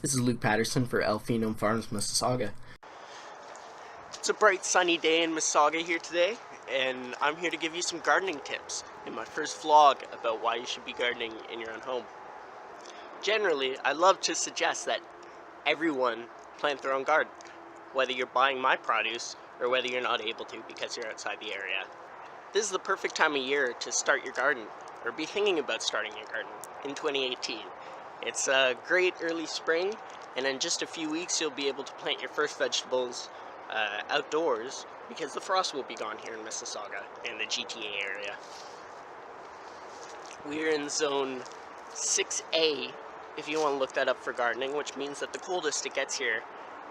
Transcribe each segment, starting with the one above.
This is Luke Patterson for Phenome Farms, Mississauga. It's a bright sunny day in Mississauga here today, and I'm here to give you some gardening tips in my first vlog about why you should be gardening in your own home. Generally, I love to suggest that everyone plant their own garden, whether you're buying my produce or whether you're not able to because you're outside the area. This is the perfect time of year to start your garden, or be thinking about starting your garden in 2018. It's a great early spring, and in just a few weeks you'll be able to plant your first vegetables outdoors because the frost will be gone here in Mississauga and the GTA area. We're in zone 6A if you want to look that up for gardening, which means that the coldest it gets here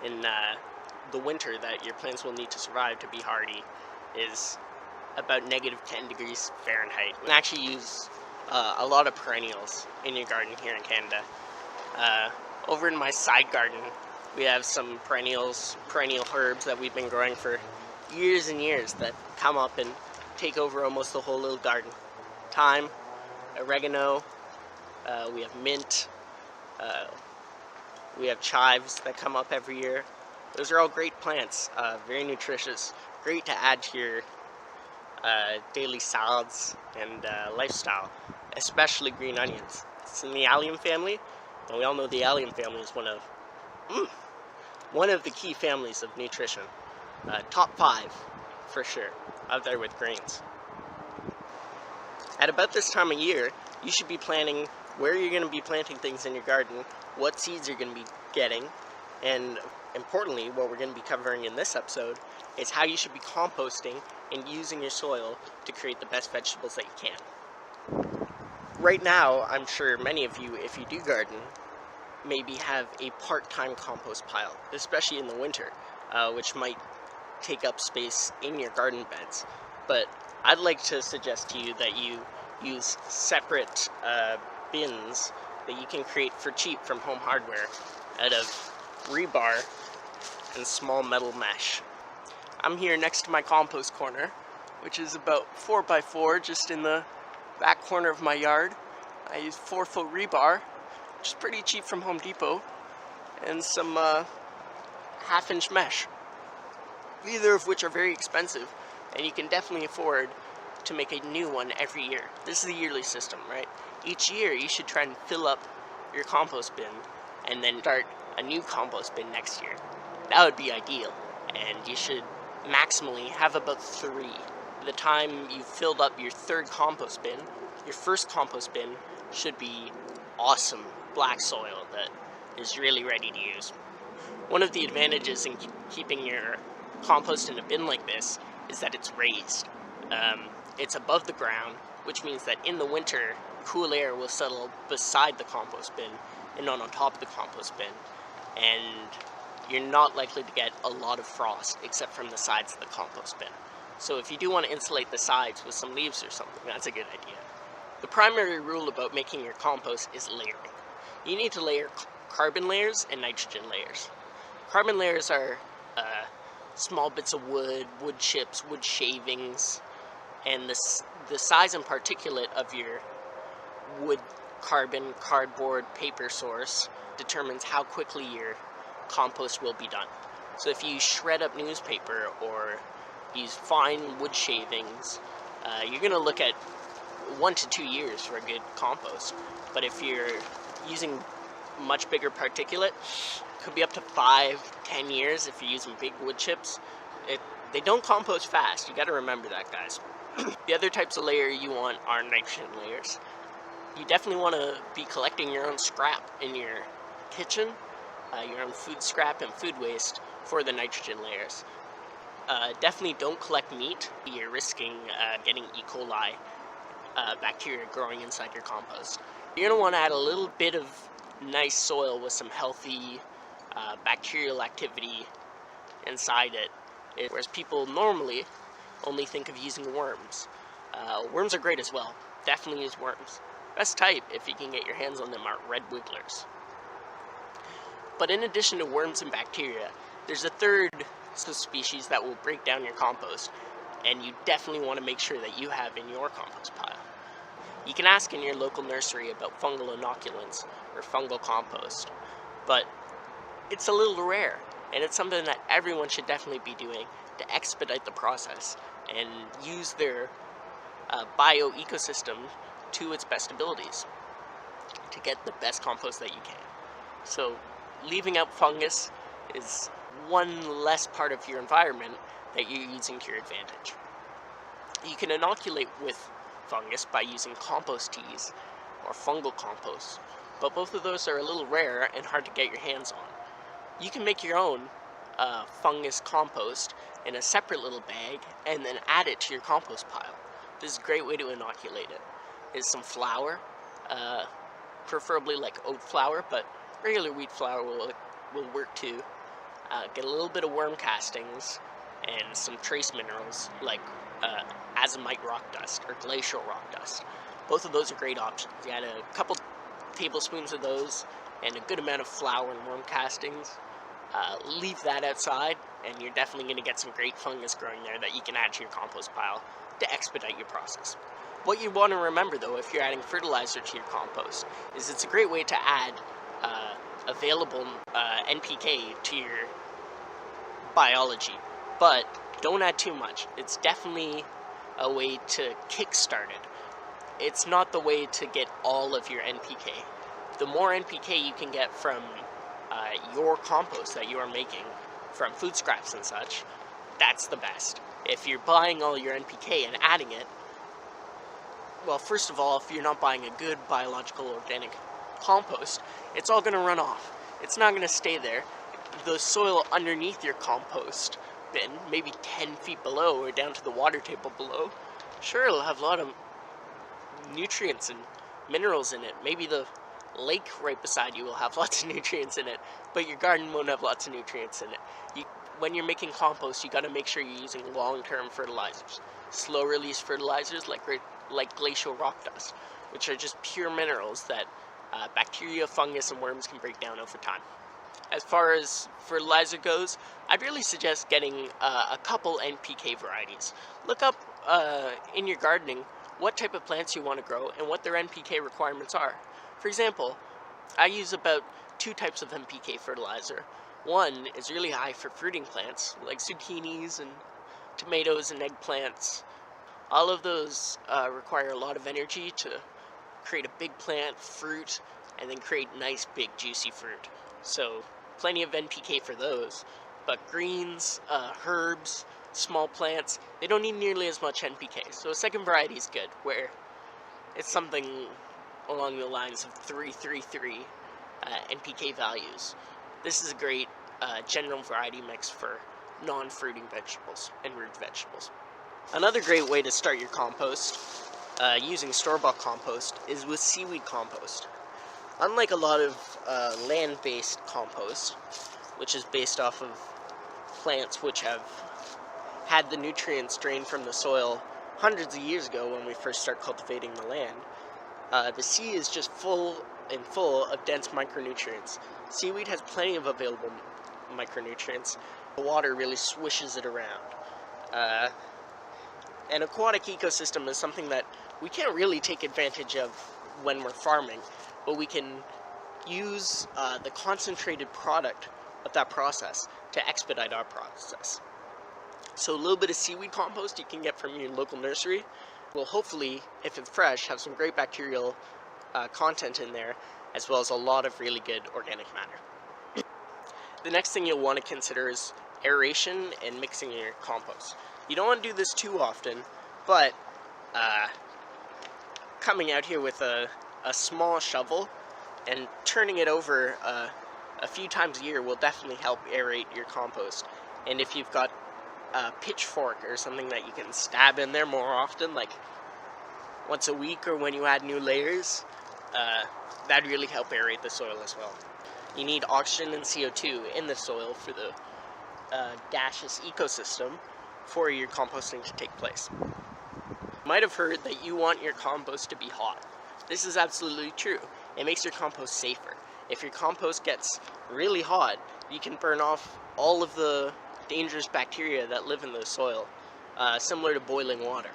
in the winter that your plants will need to survive to be hardy is about -10 degrees Fahrenheit. You can actually use a lot of perennials in your garden here in Canada. Over in my side garden, we have some perennial herbs that we've been growing for years and years that come up and take over almost the whole little garden. Thyme, oregano, we have mint, we have chives that come up every year. Those are all great plants, very nutritious, great to add to your daily salads and lifestyle, especially green onions. It's in the allium family, and we all know the allium family is one of the key families of nutrition. Top 5 for sure, out there with grains. At about this time of year, you should be planning where you're going to be planting things in your garden, what seeds you're going to be getting, and importantly, what we're going to be covering in this episode is how you should be composting and using your soil to create the best vegetables that you can. Right now, I'm sure many of you, if you do garden, maybe have a part-time compost pile, especially in the winter, which might take up space in your garden beds. But I'd like to suggest to you that you use separate bins that you can create for cheap from Home Hardware out of rebar and small metal mesh. I'm here next to my compost corner, which is about 4x4 just in the back corner of my yard. I use 4-foot rebar, which is pretty cheap from Home Depot, and some half-inch mesh, either of which are very expensive, and you can definitely afford to make a new one every year. This is a yearly system, right? Each year you should try and fill up your compost bin and then start a new compost bin next year. That would be ideal, and you should maximally have about 3. By the time you've filled up your third compost bin, your first compost bin should be awesome black soil that is really ready to use. One of the advantages in keeping your compost in a bin like this is that it's raised. It's above the ground, which means that in the winter, cool air will settle beside the compost bin and not on top of the compost bin, and you're not likely to get a lot of frost except from the sides of the compost bin. So if you do want to insulate the sides with some leaves or something, that's a good idea. The primary rule about making your compost is layering. You need to layer carbon layers and nitrogen layers. Carbon layers are small bits of wood, wood chips, wood shavings, and the size and particulate of your wood, carbon, cardboard, paper source determines how quickly your compost will be done. So if you shred up newspaper or use fine wood shavings, you're going to look at 1 to 2 years for a good compost. But if you're using much bigger particulate, it could be up to 5-10 years if you're using big wood chips. They don't compost fast, you got to remember that, guys. The other types of layer you want are nitrogen layers. You definitely want to be collecting your own scrap in your kitchen, your own food scrap and food waste for the nitrogen layers. Definitely don't collect meat. You're risking getting E. coli bacteria growing inside your compost. You're going to want to add a little bit of nice soil with some healthy bacterial activity inside it, whereas people normally only think of using worms. Worms are great as well. Definitely use worms. Best type, if you can get your hands on them, are red wigglers. But in addition to worms and bacteria, there's a third species that will break down your compost, and you definitely want to make sure that you have in your compost pile. You can ask in your local nursery about fungal inoculants or fungal compost, but it's a little rare, and it's something that everyone should definitely be doing to expedite the process and use their bio-ecosystem to its best abilities to get the best compost that you can. So leaving out fungus is one less part of your environment that you're using to your advantage. You can inoculate with fungus by using compost teas or fungal compost, but both of those are a little rare and hard to get your hands on. You can make your own fungus compost in a separate little bag and then add it to your compost pile. This is a great way to inoculate it. Is some flour, preferably like oat flour, but regular wheat flour will work too. Get a little bit of worm castings and some trace minerals like azomite rock dust or glacial rock dust. Both of those are great options. You add a couple tablespoons of those and a good amount of flour and worm castings. Leave that outside and you're definitely going to get some great fungus growing there that you can add to your compost pile to expedite your process. What you want to remember though, if you're adding fertilizer to your compost, is it's a great way to add available NPK to your biology, but don't add too much. It's definitely a way to kickstart it. It's not the way to get all of your NPK. The more NPK you can get from your compost that you are making from food scraps and such, that's the best. If you're buying all your NPK and adding it, well, first of all, if you're not buying a good biological organic compost, it's all going to run off. It's not going to stay there. The soil underneath your compost bin, maybe 10 feet below or down to the water table below, sure, it'll have a lot of nutrients and minerals in it. Maybe the lake right beside you will have lots of nutrients in it, but your garden won't have lots of nutrients in it. When you're making compost, you got to make sure you're using long-term fertilizers. Slow-release fertilizers like glacial rock dust, which are just pure minerals that bacteria, fungus, and worms can break down over time. As far as fertilizer goes, I'd really suggest getting a couple NPK varieties. Look up in your gardening what type of plants you want to grow and what their NPK requirements are. For example, I use about 2 types of NPK fertilizer. One is really high for fruiting plants like zucchinis and tomatoes and eggplants. All of those require a lot of energy to create a big plant, fruit, and then create nice big juicy fruit. So plenty of NPK for those. But greens, herbs, small plants, they don't need nearly as much NPK. So a second variety is good, where it's something along the lines of 333 NPK values. This is a great general variety mix for non-fruiting vegetables and root vegetables. Another great way to start your compost using store-bought compost is with seaweed compost. Unlike a lot of land-based compost, which is based off of plants which have had the nutrients drained from the soil hundreds of years ago when we first start cultivating the land, the sea is just full of dense micronutrients. Seaweed has plenty of available micronutrients. The water really swishes it around. An aquatic ecosystem is something that we can't really take advantage of when we're farming, but we can use the concentrated product of that process to expedite our process. So a little bit of seaweed compost you can get from your local nursery will hopefully, if it's fresh, have some great bacterial content in there, as well as a lot of really good organic matter. The next thing you'll want to consider is aeration and mixing your compost. You don't want to do this too often, but coming out here with a small shovel and turning it over a few times a year will definitely help aerate your compost. And if you've got a pitchfork or something that you can stab in there more often, like once a week or when you add new layers, that'd really help aerate the soil as well. You need oxygen and CO2 in the soil for the gaseous ecosystem for your composting to take place. You might have heard that you want your compost to be hot. This is absolutely true. It makes your compost safer. If your compost gets really hot, you can burn off all of the dangerous bacteria that live in the soil, similar to boiling water.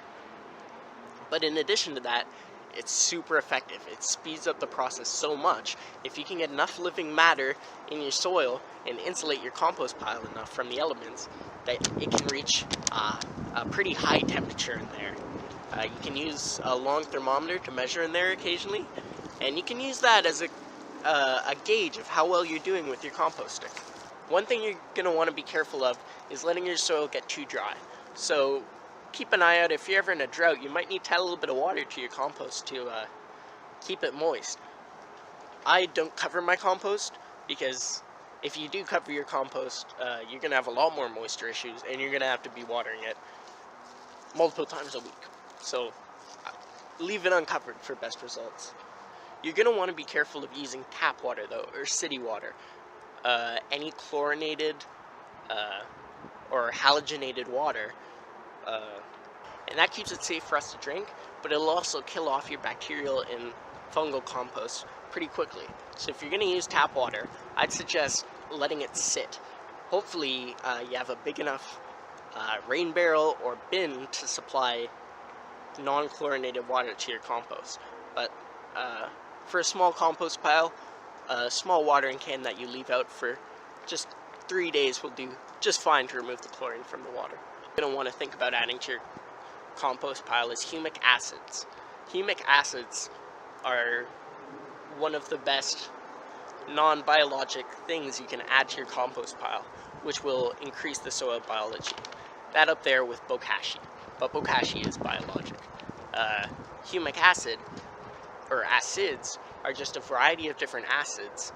But in addition to that, it's super effective. It speeds up the process so much. If you can get enough living matter in your soil and insulate your compost pile enough from the elements, that it can reach a pretty high temperature in there. You can use a long thermometer to measure in there occasionally, and you can use that as a gauge of how well you're doing with your composting. One thing you're going to want to be careful of is letting your soil get too dry. So keep an eye out. If you're ever in a drought, you might need to add a little bit of water to your compost to keep it moist. I don't cover my compost because if you do cover your compost, you're going to have a lot more moisture issues, and you're going to have to be watering it multiple times a week. So leave it uncovered for best results. You're going to want to be careful of using tap water though, or city water. Any chlorinated or halogenated water, and that keeps it safe for us to drink, but it'll also kill off your bacterial and fungal compost pretty quickly. So if you're going to use tap water, I'd suggest letting it sit. Hopefully you have a big enough rain barrel or bin to supply non-chlorinated water to your compost. But for a small compost pile, a small watering can that you leave out for just 3 days will do just fine to remove the chlorine from the water. You're going to want to think about adding to your compost pile is humic acids. Humic acids are one of the best non-biologic things you can add to your compost pile, which will increase the soil biology. That up there with bokashi, but bokashi is biologic. Humic acid, or acids, are just a variety of different acids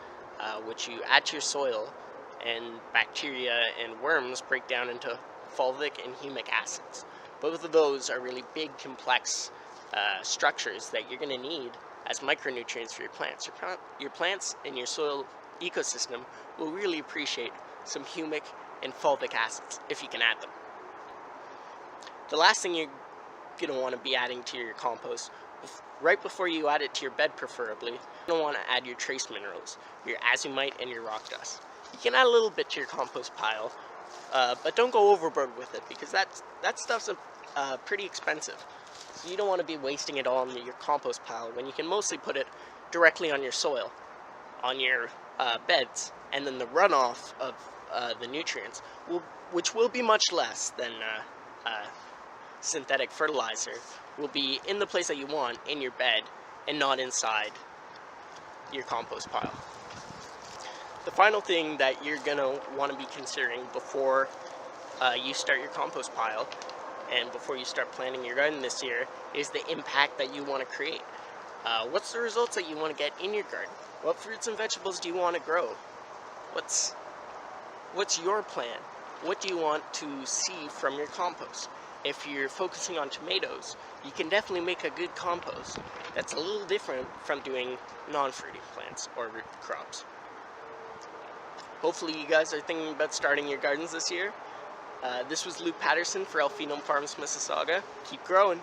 which you add to your soil, and bacteria and worms break down into fulvic and humic acids. Both of those are really big, complex structures that you're going to need as micronutrients for your plants. Your plants and your soil ecosystem will really appreciate some humic and fulvic acids if you can add them. The last thing you're going to want to be adding to your compost, right before you add it to your bed preferably, you're going to want to add your trace minerals, your azomite and your rock dust. You can add a little bit to your compost pile, but don't go overboard with it, because that stuff's pretty expensive. So you don't want to be wasting it all in your compost pile when you can mostly put it directly on your soil, on your beds, and then the runoff of the nutrients, which will be much less than synthetic fertilizer, will be in the place that you want, in your bed, and not inside your compost pile. The final thing that you're going to want to be considering before you start your compost pile and before you start planting your garden this year is the impact that you want to create. What's the results that you want to get in your garden? What fruits and vegetables do you want to grow? What's your plan? What do you want to see from your compost? If you're focusing on tomatoes, you can definitely make a good compost that's a little different from doing non-fruiting plants or root crops. Hopefully you guys are thinking about starting your gardens this year. This was Luke Patterson for Alphenome Farms, Mississauga. Keep growing.